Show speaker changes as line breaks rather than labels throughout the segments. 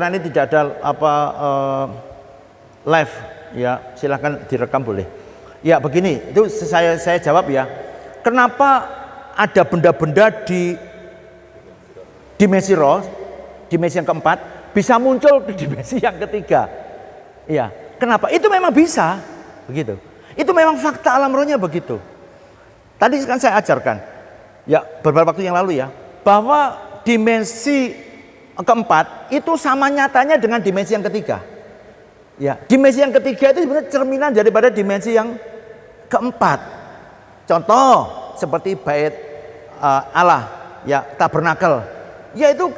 Karena ini tidak ada live ya, silahkan direkam boleh. Ya begini, itu saya jawab ya. Kenapa ada benda-benda di dimensi roh, dimensi yang keempat, bisa muncul di dimensi yang ketiga? Ya, kenapa? Itu memang bisa, begitu. Itu memang fakta alam rohnya begitu. Tadi kan saya ajarkan, ya beberapa waktu yang lalu ya, bahwa dimensi keempat itu sama nyatanya dengan dimensi yang ketiga. Ya, dimensi yang ketiga itu sebenarnya cerminan daripada dimensi yang keempat. Contoh seperti bait Allah, ya tabernakel. Ya itu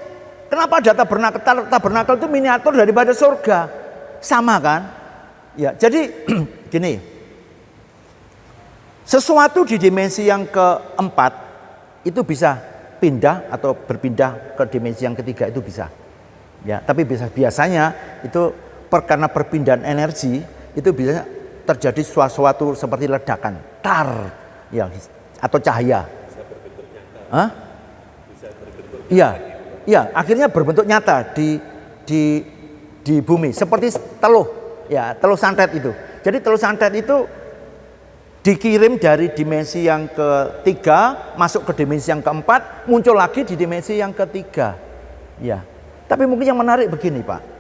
kenapa ada tabernakel? Tabernakel itu miniatur daripada surga, sama kan? Ya, jadi gini, sesuatu di dimensi yang keempat itu bisa pindah atau berpindah ke dimensi yang ketiga, itu bisa. Ya, tapi biasanya itu karena perpindahan energi itu bisa terjadi sesuatu seperti ledakan, tar, ya, atau cahaya. Bisa berbentuk nyata. Hah? Bisa berbentuk. Iya, iya, akhirnya berbentuk nyata di bumi seperti teluh, ya, teluh santet itu. Jadi teluh santet itu dikirim dari dimensi yang ketiga masuk ke dimensi yang keempat, muncul lagi di dimensi yang ketiga. Ya. Tapi mungkin yang menarik begini, Pak.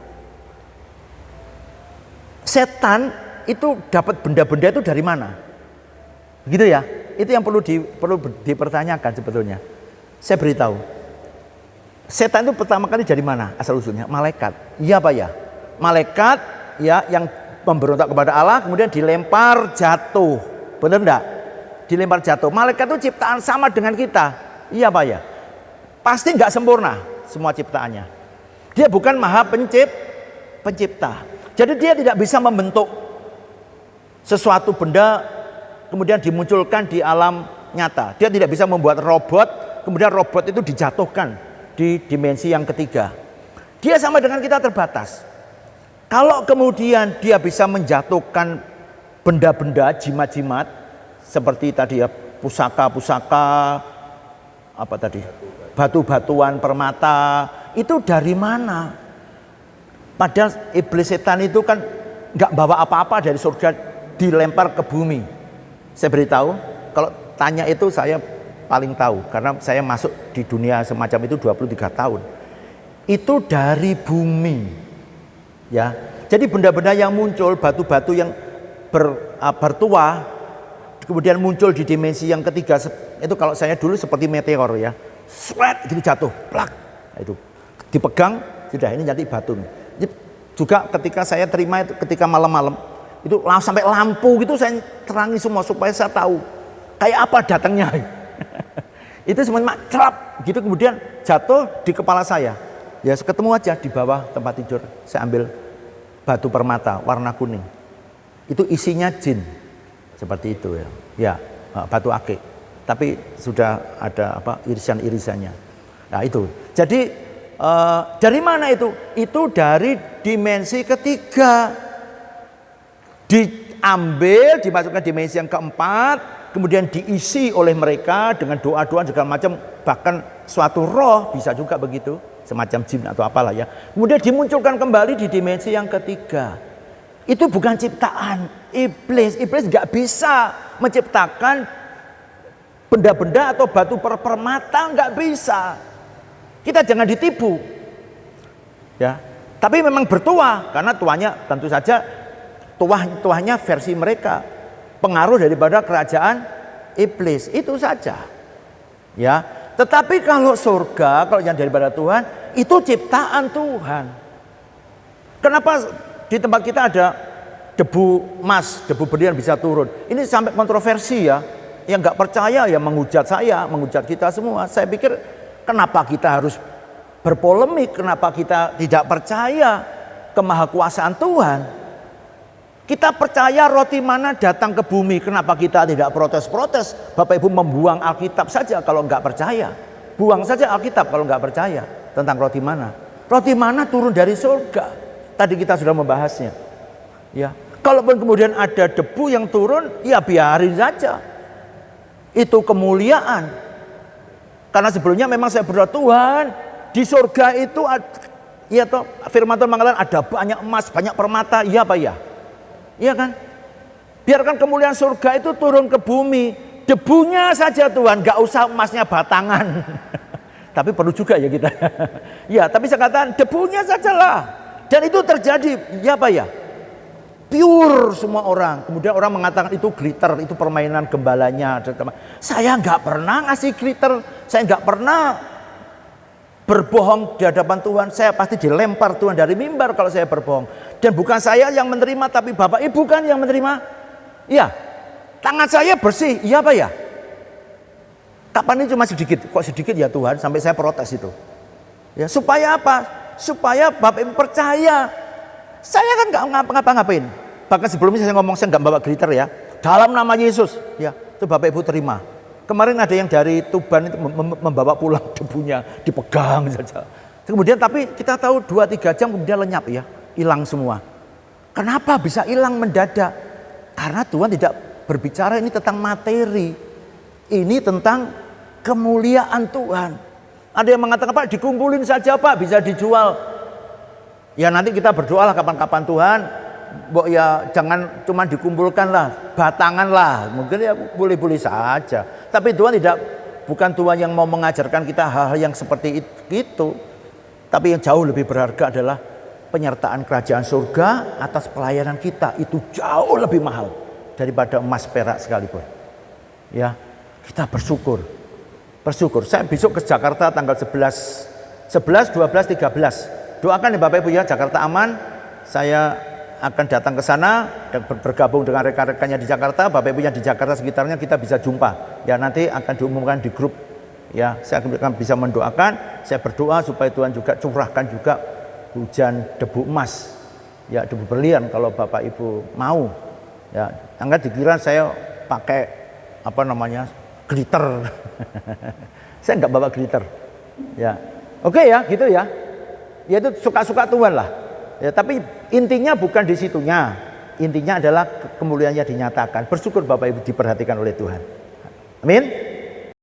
Setan itu dapat benda-benda itu dari mana? Begitu ya? Itu yang perlu dipertanyakan sebetulnya. Saya beritahu. Setan itu pertama kali dari mana asal usulnya? Malaikat. Iya, Pak ya? Malaikat ya yang memberontak kepada Allah kemudian dilempar jatuh. Benar enggak? Dilempar jatuh. Malaikat itu ciptaan sama dengan kita. Iya Pak ya? Pasti enggak sempurna semua ciptaannya. Dia bukan maha pencipta. Jadi dia tidak bisa membentuk sesuatu benda kemudian dimunculkan di alam nyata. Dia tidak bisa membuat robot, kemudian robot itu dijatuhkan di dimensi yang ketiga. Dia sama dengan kita terbatas. Kalau kemudian dia bisa menjatuhkan benda-benda, jimat-jimat seperti tadi ya, pusaka-pusaka, apa tadi, batu-batuan, permata, itu dari mana? Padahal iblis setan itu kan nggak bawa apa-apa dari surga, dilempar ke bumi. Saya beritahu, kalau tanya itu saya paling tahu karena saya masuk di dunia semacam itu 23 tahun. Itu dari bumi, ya. Jadi benda-benda yang muncul, batu-batu yang bertuah kemudian muncul di dimensi yang ketiga, itu kalau saya dulu seperti meteor ya, sweat gitu jatuh, plak, itu dipegang sudah, ini jadi batu. Juga ketika saya terima itu ketika malam-malam itu sampai lampu gitu saya terangi semua supaya saya tahu kayak apa datangnya. Itu semuanya celap gitu kemudian jatuh di kepala saya. Ya ketemu aja di bawah tempat tidur, saya ambil batu permata warna kuning. Itu isinya jin seperti itu ya, ya batu akik, tapi sudah ada irisan-irisannya. Nah itu, jadi dari mana itu? Itu dari dimensi ketiga, diambil, dimasukkan dimensi yang keempat, kemudian diisi oleh mereka dengan doa-doa segala macam, bahkan suatu roh bisa juga begitu, semacam jin atau apalah ya. Kemudian dimunculkan kembali di dimensi yang ketiga. Itu bukan ciptaan iblis. Iblis nggak bisa menciptakan benda-benda atau batu permata, nggak bisa. Kita jangan ditipu, ya. Tapi memang bertuah karena tuahnya tentu saja tuahnya versi mereka, pengaruh daripada kerajaan iblis itu saja, ya. Tetapi kalau surga, kalau yang daripada Tuhan itu ciptaan Tuhan. Kenapa? Di tempat kita ada debu emas, debu berlian bisa turun. Ini sampai kontroversi ya. Yang nggak percaya ya menghujat saya, menghujat kita semua. Saya pikir kenapa kita harus berpolemik? Kenapa kita tidak percaya kemahakuasaan Tuhan? Kita percaya roti mana datang ke bumi. Kenapa kita tidak protes-protes? Bapak Ibu membuang Alkitab saja kalau nggak percaya. Buang saja Alkitab kalau nggak percaya tentang roti mana. Roti mana turun dari surga. Tadi kita sudah membahasnya. Ya, kalaupun kemudian ada debu yang turun, ya biarin saja. Itu kemuliaan. Karena sebelumnya memang saya berdoa Tuhan, di surga itu Iya toh, firman Tuhan mengatakan ada banyak emas, banyak permata, iya apa iya? Iya kan? Biarkan kemuliaan surga itu turun ke bumi, debunya saja Tuhan, gak usah emasnya batangan. Tapi perlu juga ya kita. Ya, tapi saya katakan debunya sajalah. Dan itu terjadi, ya apa ya? Pure semua orang. Kemudian orang mengatakan itu glitter, itu permainan gembalanya. Saya nggak pernah ngasih glitter, saya nggak pernah berbohong di hadapan Tuhan. Saya pasti dilempar Tuhan dari mimbar kalau saya berbohong. Dan bukan saya yang menerima, tapi Bapak Ibu kan yang menerima. Iya, tangan saya bersih, iya apa ya? Kapan ini cuma sedikit, kok sedikit ya Tuhan, sampai saya protes itu. Ya, supaya apa? Supaya Bapak Ibu percaya. Saya kan nggak ngapa-ngapain. Bahkan sebelumnya saya ngomong saya nggak bawa glitter ya. Dalam nama Yesus, ya, itu Bapak Ibu terima. Kemarin ada yang dari Tuban itu membawa pulang debunya, dipegang saja. Kemudian tapi kita tahu 2-3 jam kemudian lenyap ya, hilang semua. Kenapa bisa hilang mendadak? Karena Tuhan tidak berbicara ini tentang materi. Ini tentang kemuliaan Tuhan. Ada yang mengatakan, Pak dikumpulin saja Pak, bisa dijual. Ya nanti kita berdoa lah kapan-kapan Tuhan. Ya jangan cuma dikumpulkan lah, batangan lah. Mungkin ya boleh-boleh saja. Tapi Tuhan bukan Tuhan yang mau mengajarkan kita hal-hal yang seperti itu. Tapi yang jauh lebih berharga adalah penyertaan kerajaan surga atas pelayanan kita. Itu jauh lebih mahal daripada emas perak sekalipun. Ya. Kita bersyukur. Saya besok ke Jakarta tanggal 11, 12, 13. Doakan ya Bapak Ibu ya, Jakarta aman. Saya akan datang ke sana dan bergabung dengan rekan-rekannya di Jakarta. Bapak Ibu yang di Jakarta sekitarnya kita bisa jumpa. Ya nanti akan diumumkan di grup. Ya, saya akan bisa mendoakan. Saya berdoa supaya Tuhan juga curahkan juga hujan debu emas. Ya, debu berlian kalau Bapak Ibu mau. Ya, jangan dikira saya pakai glitter. Saya nggak bawa glitter. Ya, oke ya, gitu ya. Ya itu suka-suka Tuhan lah. Ya, tapi intinya bukan di situnya. Intinya adalah kemuliaannya dinyatakan. Bersyukur Bapak Ibu diperhatikan oleh Tuhan. Amin.